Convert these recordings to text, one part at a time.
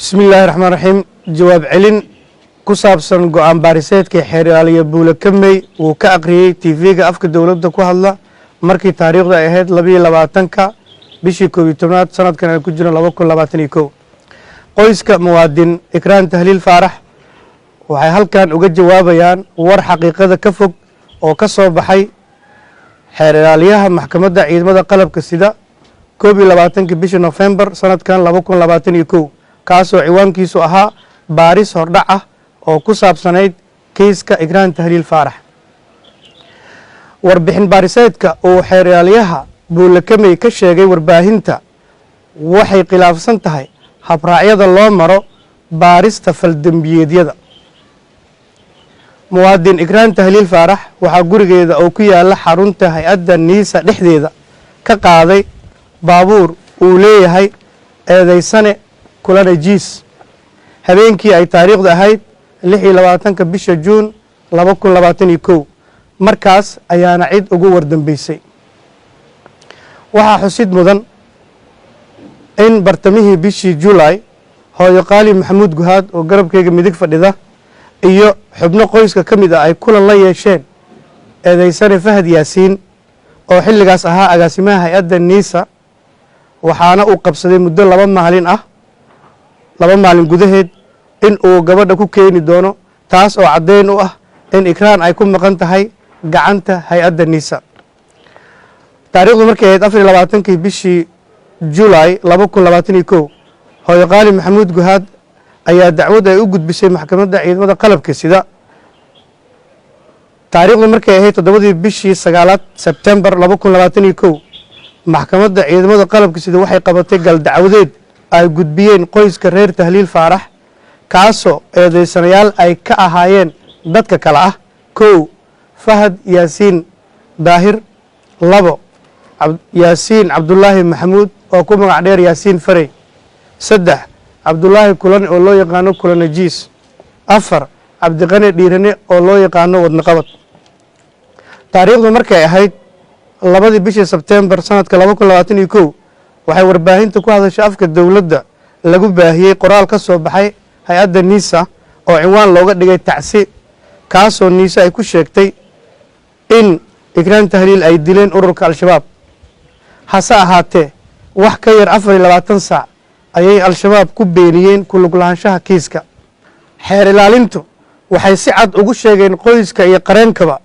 بسم الله الرحمن الرحيم جواب علين كسابسن قوان باريسيدك xeer ilaaliya buule kamey uu ka aqriyay TV-ga afka dawladda ku hadla markii taariikhda ay ahayd 22ka bishii 11aad sanadkan ay ku jiraan 2021 qoyska muwaadin ikraan tahliil faarax waxay halkan uga jawaabayaan war xaqiiqada ka fog oo ka soo baxay xeer ilaaliyaha maxkamadda ciidamada qalabka sida 22 bishii November sanadkan 2021 kaasoo ciwaankiisu ahaa baaris hordhac ah oo ku saabsanayd kiiska ikraan tahliil faarax warbixin baariseedka uu xeer ilaaliyaha buule kamey ka sheegay warbaahinta waxay khilaafsan tahay habraacyada loo maro baarista faldambiyeedyada muwaadin ikraan tahliil faarax waxaa gurigeeda oo ku yaala xarunta hay-adda niisa dhexdeeda ka qaaday baabuur uu leeyahay eedaysane kulana jiis habeenkii ay taariikhdu ahayd 26 bisha Juun 2021 markaas ayaana cid ugu wardambeysay waxaa xusid mudan in bartamihii bishii July hooyo qaali maxamuud guhaad oo garabkayga midig fadhida iyo xubno qoyska kamid ah ay kulan la yeesheen eedaysane Fahad Yaasiin oo xilligaas ahaa agaasimaha hay-adda niisa waxaana uu qabsaday muddo 2 maalin gudaheed in uu gabadha ku keeni doono taas oo caddeyn u ah in ikraan ay ku maqan tahay gacanta hay-adda niisa taariikhdu markay ahayd 24kii bishii July 2021 hooyo qaali maxamuud guhaad ayaa dacwad ay u gudbisay maxkamadda ciidamada qalabka sida taariikhdu markay ahayd 7 bishii 9 September 2021 maxkamadda ciidamada qalabka sida waxay qabatay gal dacwadeed ay gudbiyeen qoyska reer tahliil faarax kaasoo eedeysanayaal ay ka ahaayeen dadka kale ah 1 Fahad Yaasiin Daahir 2 Yaasiin Cabdullaahi Maxamuud oo ku magac dheer Yaasiin Farey 3 Cabdullaahi Kulan oo loo yaqaano Kulana Jiis 4 Cabdiqani Dhiirane oo loo yaqaano wadna qabad taariikhdu markay ahayd 2 bishii September sanadka 2021 waxay warbaahinta ku hadashay afka dawladda lagu baahiyay qoraal ka soo baxay hay-adda niisa oo ciwaan looga dhigay tacsi kaasoo niisa ay ku sheegtay in ikraan tahliil ay dileen ururka al-shabaab hase ahaatee wax ka yar 24 saac ayay al-shabaab ku beeniyeen ku lug lahaanshaha kiiska xeer ilaalintu waxay si cad ugu sheegeen qoyska iyo qareenkaba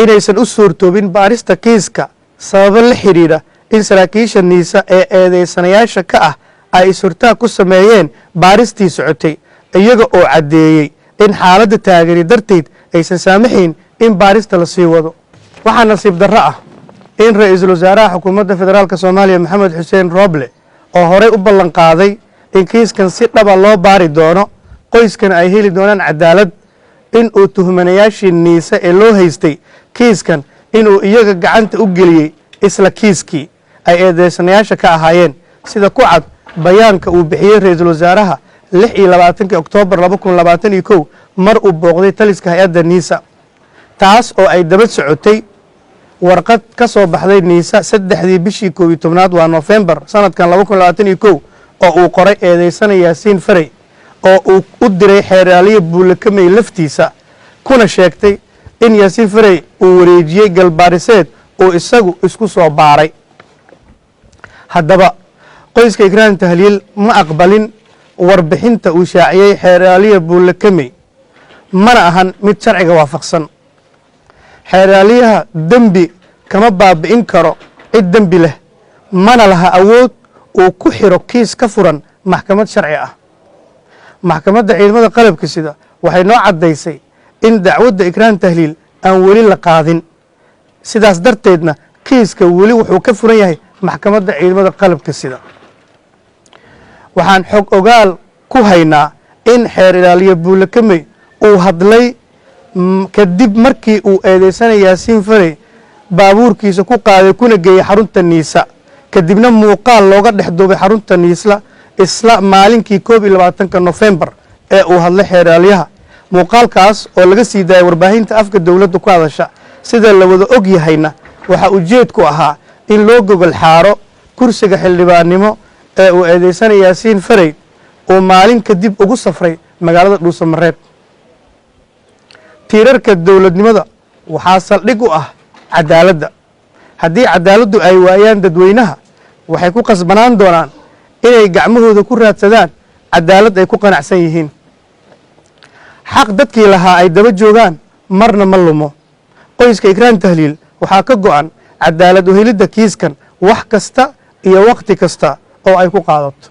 inaysan u suurtoobin baarista kiiska sababo la xiriira in saraakiisha niisa ee eedeysanayaasha ka ah ay isurtaa ku sameeyeen baaristii socotay iyaga oo caddeeyey in xaaladda taagani darteed aysan saamaxayn in baarista la sii wado waxaa nasiib darro ah in ra-iisul wasaaraha xukuumadda federaalka Soomaaliya Maxamed Xuseen Roble oo horey u ballan qaaday in kiiskan si dhaba loo baari doono qoyskana ay heli doonaan cadaalad in uu tuhmanayaashii niisa ee loo haystay kiiskan inuu iyaga gacanta u geliyey isla kiiskii ay eedeysanayaasha ka ahaayeen sida ku cad bayaanka uu bixiyey ra-iisul wasaaraha 26 Oktoobar 2021 mar uu booqday taliska hay-adda niisa taas oo ay daba socotay warqad ka soo baxday niisa 3 bishii 11aad waa November sanadkan 2021 oo uu qoray eedeysane Yaasiin Farey oo uu u diray xeer ilaaliye buule kamey laftiisa kuna sheegtay in Yaasiin Farey uu wareejiyay galbaariseed oo isagu isku soo baaray haddaba qoyska ikraan tahliil ma aqbalin warbixinta uu shaaciyay xeer ilaaliye buule kamey mana ahan mid sharciga waafaqsan xeer ilaaliyaha dembi kama baabi'in karo cid dembi leh mana laha awood uu ku xiro kiis ka furan maxkamad sharci ah maxkamadda ciidamada qalabka sida waxay noo caddaysay in dacwadda ikraan tahliil aan weli la qaadin sidaas darteedna kiiska weli wuxuu ka furan yahay maxkamadda ciidamada qalabka sida waxaan xog ogaal ku haynaa in xeer ilaaliye buule kamey uu hadlay kadib markii uu eedeysanay Yaasiin Farey baabuurkiisa ku qaaday kuna geeyay xarunta niisa kadibna muuqaal looga dhex duubay xarunta niisla isla maalinkii 22 November ee uu hadlay xeer ilaaliyaha muuqaalkaas oo laga sii daayay warbaahinta afka dawladda ku hadasha sida la wada og yahayna waxa ujeedku ahaa in loo gogol xaaro kursiga xildhibaannimo ee uu eedeysanay Yaasiin Farey oo maalin kadib ugu safray magaalada Dhuusamareeb. tiirarka dowladnimada waxaa saldhig u ah cadaaladda. haddii cadaaladdu ay waayaan dadweynaha waxay ku qasbanaan doonaan inay gacmahooda ku raadsadaan cadaalad ay ku qanacsan yihiin. xaq dadkii lahaa ay daba joogaan marna ma lumo. qoyska ikraan tahliil waxaa ka go'an cadaalad u helidda kiiskan wax kasta iyo waqti kasta oo ay ku qaadato.